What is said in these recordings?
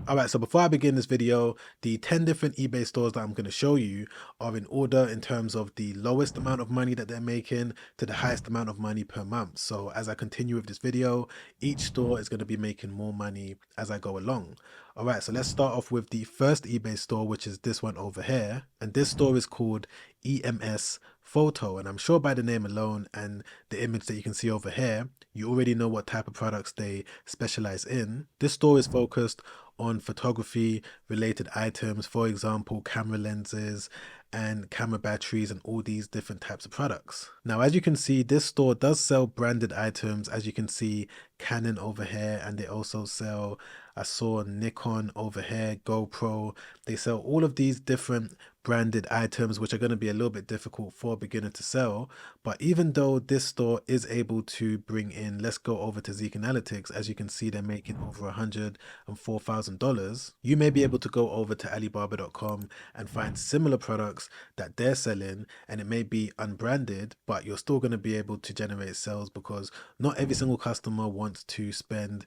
All right, so before I begin this video, the 10 different eBay stores that I'm going to show you are in order in terms of the lowest amount of money that they're making to the highest amount of money per month. So as I continue with this video, each store is going to be making more money as I go along. All right, so let's start off with the first eBay store, which is this one over here. And this store is called EMS Photo. And I'm sure by the name alone and the image that you can see over here, you already know what type of products they specialize in. This store is focused on photography related items, for example, camera lenses and camera batteries and all these different types of products. Now, as you can see, this store does sell branded items. As you can see, Canon over here, and they also sell, I saw Nikon over here, GoPro. They sell all of these different branded items, which are going to be a little bit difficult for a beginner to sell. But even though this store is able to bring in, let's go over to Zik Analytics. As you can see, they're making over $104,000. You may be able to go over to Alibaba.com and find similar products that they're selling, and it may be unbranded, but you're still going to be able to generate sales because not every single customer wants to spend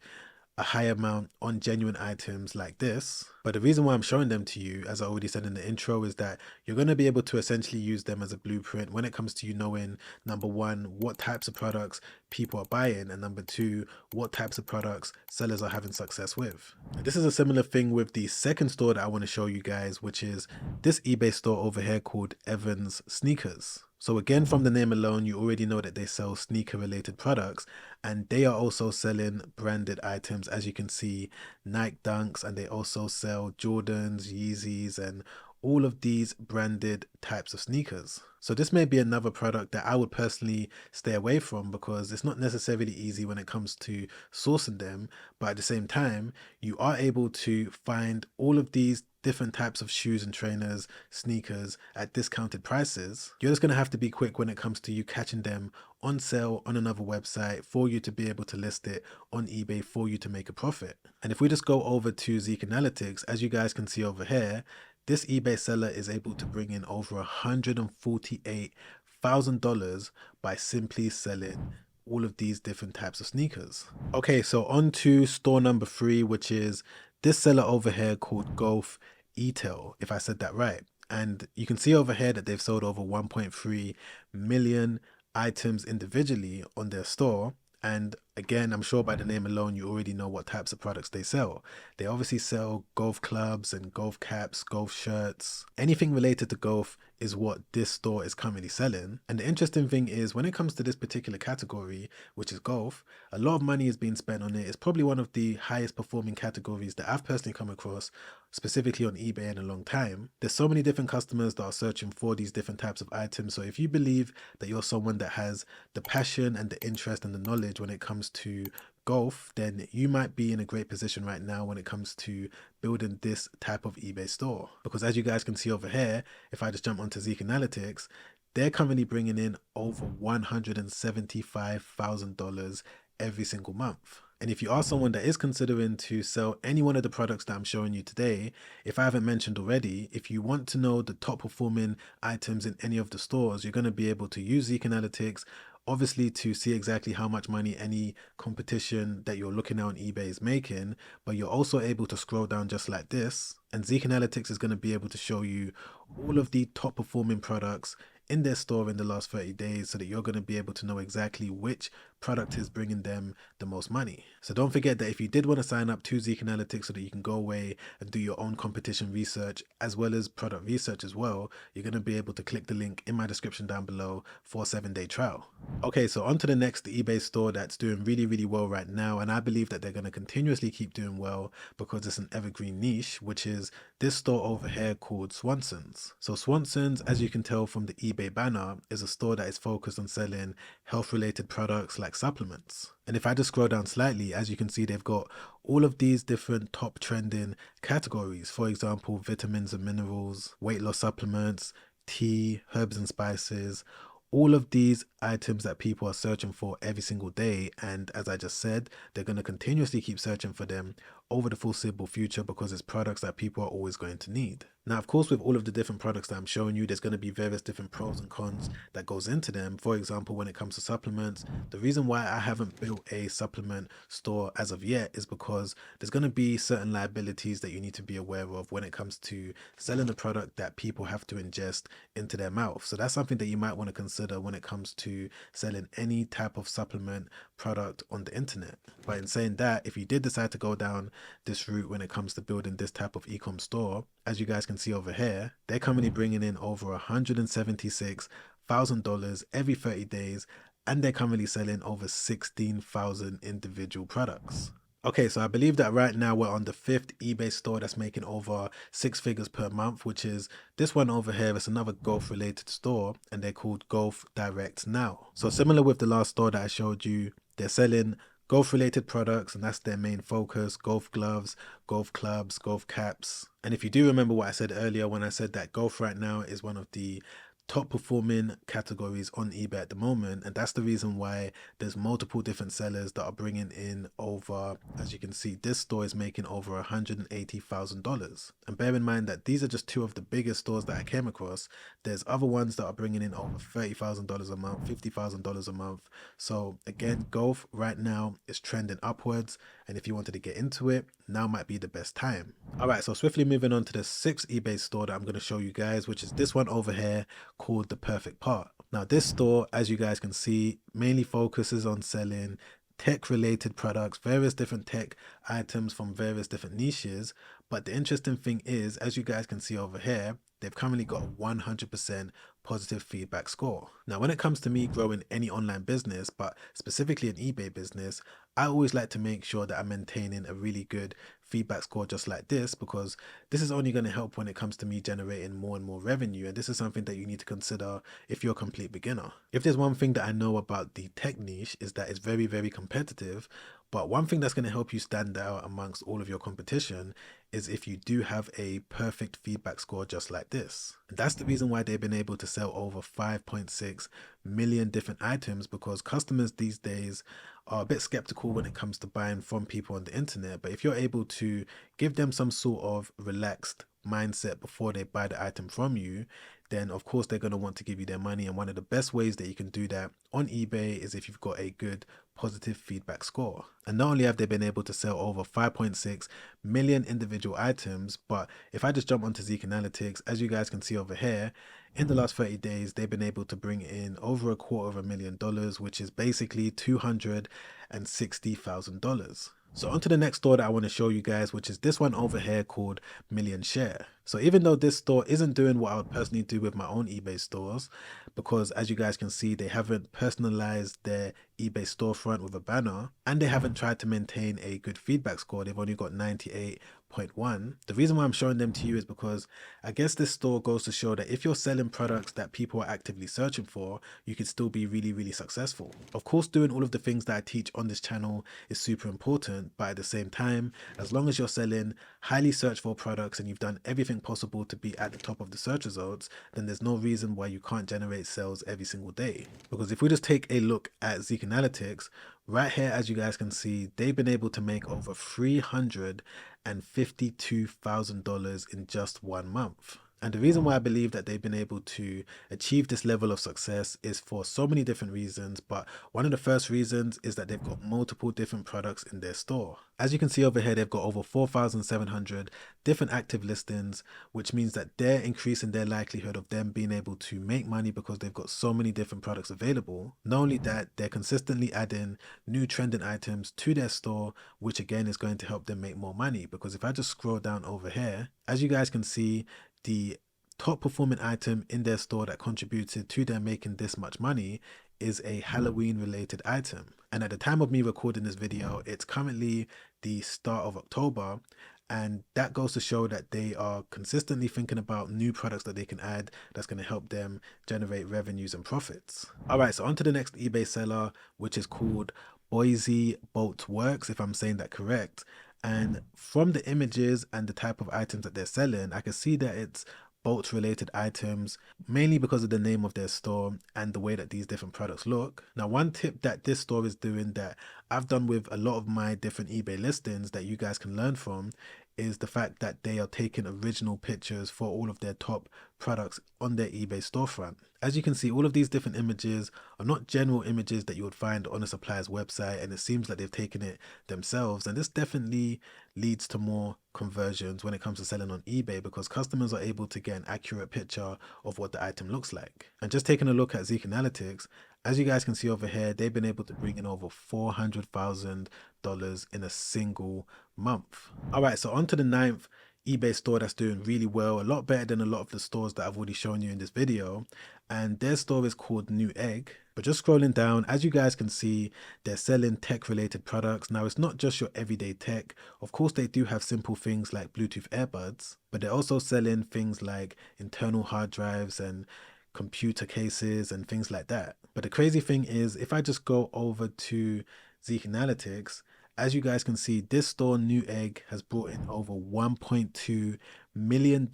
a high amount on genuine items like this. But the reason why I'm showing them to you, as I already said in the intro, is that you're going to be able to essentially use them as a blueprint when it comes to you knowing, number one, what types of products people are buying, and number two, what types of products sellers are having success with. This is a similar thing with the second store that I want to show you guys, which is this eBay store over here called Evans Sneakers. So again, from the name alone, you already know that they sell sneaker related products, and they are also selling branded items. As you can see, Nike Dunks, and they also sell Jordans, Yeezys, and all of these branded types of sneakers. So this may be another product that I would personally stay away from because it's not necessarily easy when it comes to sourcing them, but at the same time, you are able to find all of these different types of shoes and trainers, sneakers at discounted prices. You're just going to have to be quick when it comes to you catching them on sale on another website for you to be able to list it on eBay for you to make a profit. And if we just go over to Zik Analytics, as you guys can see over here, this eBay seller is able to bring in over $148,000 by simply selling all of these different types of sneakers. Okay, so on to store number 3, which is this seller over here called Golf Etail, if I said that right. And you can see over here that they've sold over 1.3 million items individually on their store. And again, I'm sure by the name alone, you already know what types of products they sell. They obviously sell golf clubs and golf caps, golf shirts. Anything related to golf is what this store is currently selling. And the interesting thing is when it comes to this particular category, which is golf, a lot of money is being spent on it. It's probably one of the highest performing categories that I've personally come across, specifically on eBay, in a long time. There's so many different customers that are searching for these different types of items. So if you believe that you're someone that has the passion and the interest and the knowledge when it comes to golf, then you might be in a great position right now when it comes to building this type of eBay store. Because as you guys can see over here, if I just jump onto Zik Analytics, they're currently bringing in over $175,000 every single month. And if you are someone that is considering to sell any one of the products that I'm showing you today, if I haven't mentioned already, if you want to know the top performing items in any of the stores, you're going to be able to use Zik Analytics, obviously, to see exactly how much money any competition that you're looking at on eBay is making, but you're also able to scroll down just like this, and Zik Analytics is going to be able to show you all of the top performing products in their store in the last 30 days so that you're going to be able to know exactly which product is bringing them the most money. So don't forget that if you did want to sign up to Zik Analytics so that you can go away and do your own competition research as well as product research as well, you're going to be able to click the link in my description down below for a 7-day trial. Okay, so on to the next eBay store that's doing really, really well right now, and I believe that they're going to continuously keep doing well because it's an evergreen niche, which is this store over here called Swanson's. So Swanson's, as you can tell from the eBay banner, is a store that is focused on selling health-related products like supplements. And if I just scroll down slightly, as you can see, they've got all of these different top trending categories. For example, vitamins and minerals, weight loss supplements, tea, herbs and spices, all of these items that people are searching for every single day. And as I just said, they're going to continuously keep searching for them over the foreseeable future because it's products that people are always going to need. Now, of course, with all of the different products that I'm showing you, there's going to be various different pros and cons that goes into them. For example, when it comes to supplements, the reason why I haven't built a supplement store as of yet is because there's going to be certain liabilities that you need to be aware of when it comes to selling a product that people have to ingest into their mouth. So that's something that you might want to consider when it comes to selling any type of supplement product on the internet. But in saying that, if you did decide to go down this route when it comes to building this type of e-com store, as you guys can see over here, they're currently bringing in over $176,000 every 30 days, and they're currently selling over 16,000 individual products. Okay, so I believe that right now we're on the 5th eBay store that's making over 6 figures per month, which is this one over here. It's another golf related store, and they're called Golf Direct Now. So similar with the last store that I showed you, they're selling golf related products, and that's their main focus: golf gloves, golf clubs, golf caps. And if you do remember what I said earlier when I said that golf right now is one of the top performing categories on eBay at the moment, and that's the reason why there's multiple different sellers that are bringing in over, as you can see, this store is making over $180,000. And bear in mind that these are just two of the biggest stores that I came across. There's other ones that are bringing in over $30,000 a month, $50,000 a month. So again, golf right now is trending upwards, and if you wanted to get into it, now might be the best time. All right, so swiftly moving on to the 6th eBay store that I'm going to show you guys, which is this one over here called The Perfect Part. Now, this store, as you guys can see, mainly focuses on selling tech related products, various different tech items from various different niches. But the interesting thing is, as you guys can see over here, they've currently got a 100% positive feedback score. Now, when it comes to me growing any online business, but specifically an eBay business, I always like to make sure that I'm maintaining a really good feedback score just like this, because this is only going to help when it comes to me generating more and more revenue. And this is something that you need to consider if you're a complete beginner. If there's one thing that I know about the tech niche is that it's very, very competitive. But one thing that's going to help you stand out amongst all of your competition is if you do have a perfect feedback score just like this. And that's the reason why they've been able to sell over 5.6 million different items, because customers these days are a bit skeptical when it comes to buying from people on the internet. But if you're able to give them some sort of relaxed mindset before they buy the item from you, then of course they're going to want to give you their money. And one of the best ways that you can do that on eBay is if you've got a good positive feedback score. And not only have they been able to sell over 5.6 million individual items, but if I just jump onto Zik Analytics, as you guys can see over here, in the last 30 days, they've been able to bring in over $250,000, which is basically $260,000. So onto the next store that I want to show you guys, which is this one over here called Million Share. So even though this store isn't doing what I would personally do with my own eBay stores, because as you guys can see, they haven't personalized their eBay storefront with a banner, and they haven't tried to maintain a good feedback score. They've only got 98.1. The reason why I'm showing them to you is because I guess this store goes to show that if you're selling products that people are actively searching for, you could still be really, really successful. Of course, doing all of the things that I teach on this channel is super important, but at the same time, as long as you're selling highly searched for products and you've done everything possible to be at the top of the search results, then there's no reason why you can't generate sales every single day. Because if we just take a look at Zik Analytics, right here, as you guys can see, they've been able to make over $352,000 in just 1 month. And the reason why I believe that they've been able to achieve this level of success is for so many different reasons. But one of the first reasons is that they've got multiple different products in their store. As you can see over here, they've got over 4,700 different active listings, which means that they're increasing their likelihood of them being able to make money because they've got so many different products available. Not only that, they're consistently adding new trending items to their store, which again is going to help them make more money. Because if I just scroll down over here, as you guys can see, the top performing item in their store that contributed to them making this much money is a Halloween related item. And at the time of me recording this video, it's currently the start of October. And that goes to show that they are consistently thinking about new products that they can add that's going to help them generate revenues and profits. All right, so on to the next eBay seller, which is called Boise Boat Works, if I'm saying that correct. And from the images and the type of items that they're selling, I can see that it's boats related items, mainly because of the name of their store and the way that these different products look. Now, one tip that this store is doing that I've done with a lot of my different eBay listings that you guys can learn from is the fact that they are taking original pictures for all of their top products on their eBay storefront. As you can see, all of these different images are not general images that you would find on a supplier's website, and it seems like they've taken it themselves. And this definitely leads to more conversions when it comes to selling on eBay because customers are able to get an accurate picture of what the item looks like. And just taking a look at Zik Analytics, as you guys can see over here, they've been able to bring in over $400,000 in a single month. All right, so on to the ninth eBay store that's doing really well, a lot better than a lot of the stores that I've already shown you in this video. And their store is called New Egg. But just scrolling down, as you guys can see, they're selling tech related products. Now, it's not just your everyday tech. Of course, they do have simple things like Bluetooth earbuds, but they're also selling things like internal hard drives and computer cases and things like that. But the crazy thing is, if I just go over to Zik Analytics, as you guys can see, this store, New Egg, has brought in over $1.2 million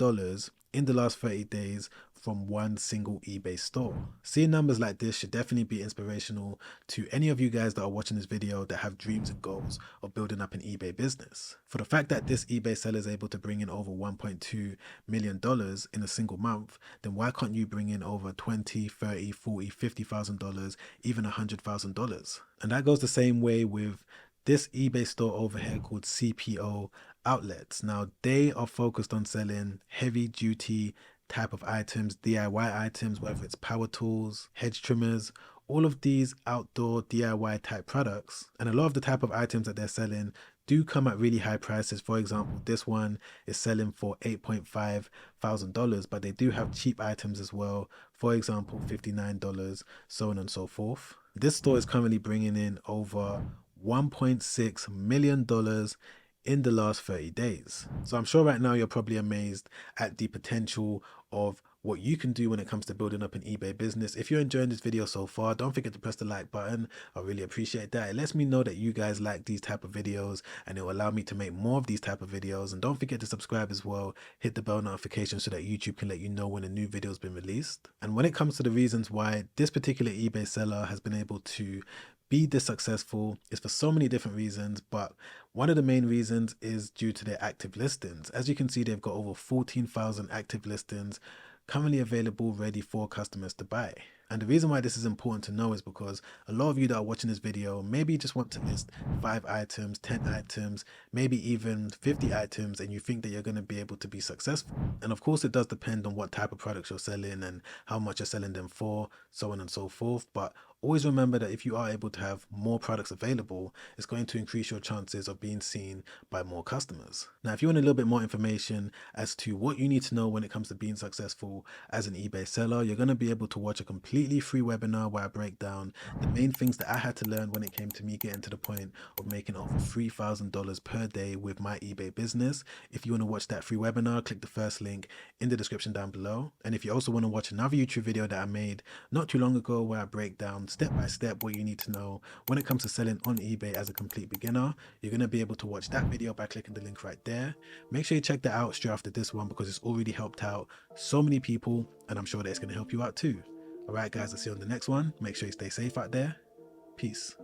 in the last 30 days from one single eBay store. Seeing numbers like this should definitely be inspirational to any of you guys that are watching this video that have dreams and goals of building up an eBay business. For the fact that this eBay seller is able to bring in over $1.2 million in a single month, then why can't you bring in over $20, $30, $40, $50,000, even $100,000? And that goes the same way with this eBay store over here called CPO Outlets. Now, they are focused on selling heavy duty type of items, DIY items, whether it's power tools, hedge trimmers, all of these outdoor DIY type products. And a lot of the type of items that they're selling do come at really high prices. For example, this one is selling for $8.5 thousand, but they do have cheap items as well. For example, $59, so on and so forth. This store is currently bringing in over $1.6 million in the last 30 days. So I'm sure right now you're probably amazed at the potential of what you can do when it comes to building up an eBay business. If you're enjoying this video so far, don't forget to press the like button. I really appreciate that. It lets me know that you guys like these type of videos and it will allow me to make more of these type of videos. And don't forget to subscribe as well. Hit the bell notification so that YouTube can let you know when a new video has been released. And when it comes to the reasons why this particular eBay seller has been able to be this successful is for so many different reasons, but one of the main reasons is due to their active listings. As you can see, they've got over 14,000 active listings currently available ready for customers to buy. And the reason why this is important to know is because a lot of you that are watching this video maybe just want to list 5 items, 10 items, maybe even 50 items, and you think that you're going to be able to be successful. And of course, it does depend on what type of products you're selling and how much you're selling them for, so on and so forth. But always remember that if you are able to have more products available, it's going to increase your chances of being seen by more customers. Now, if you want a little bit more information as to what you need to know when it comes to being successful as an eBay seller, you're going to be able to watch a completely free webinar where I break down the main things that I had to learn when it came to me getting to the point of making over $3,000 per day with my eBay business. If you want to watch that free webinar, click the first link in the description down below. And if you also want to watch another YouTube video that I made not too long ago where I break down step by step what you need to know when it comes to selling on eBay as a complete beginner, you're going to be able to watch that video by clicking the link right there. Make sure you check that out straight after this one because it's already helped out so many people and I'm sure that it's going to help you out too. All right, guys, I'll see you on the next one. Make sure you stay safe out there. Peace.